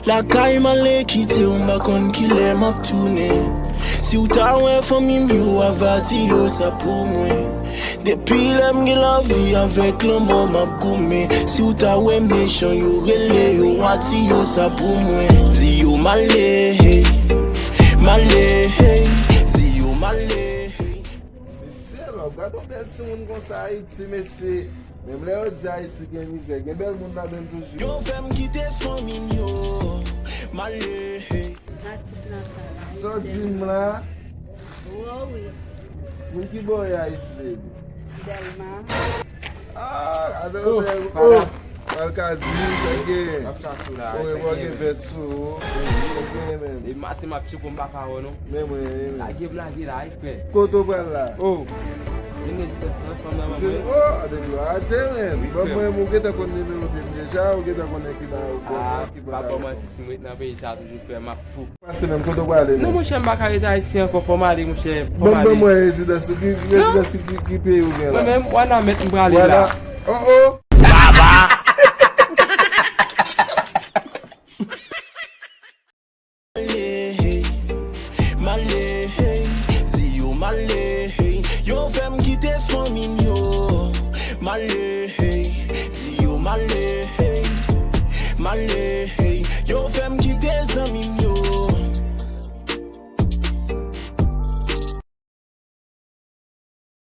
La caille m'a quitté, on m'a con qu'il est m'a tourné. Si ou ta ouais famille mieux avati yo ça pour moi. Depuis l'aime la vie avec le mot m'a goumé. Si ou ta ouais méchant yo relé yo wati yo ça pour moi. Di yo malé, malé, di yo malé. C'est là, regarde on belle si on comme ça Haïti mais c'est même là on dit Haïti gen misère, gen bel monde là même toujours. Yo femme quitter famille yo malé. So dim là, Oui, moun ki boy Haïti baby. Delma. Ah, Oh, adoro fala. Alkazi again. Apsasula. Oh, eu alguém verso. E mate ma psi kom baka wono. Mesmo, La give la gi la ife. Koto pra lá. Oh. Ini situação só na mamãe. Oh, adego. Ah, tem mesmo. Vamos mo que tá com nível de já, o que tá com aqui Ah, na papa ma si mwet nan pe isa toujou fè ma fou. Passa mesmo, koto pra lá. Non mwen chè mbaka rete Haiti anko formali mwen chè. Bon, residência que paye o Mwen men wana met mbrale Voilà. la. Oh, oh.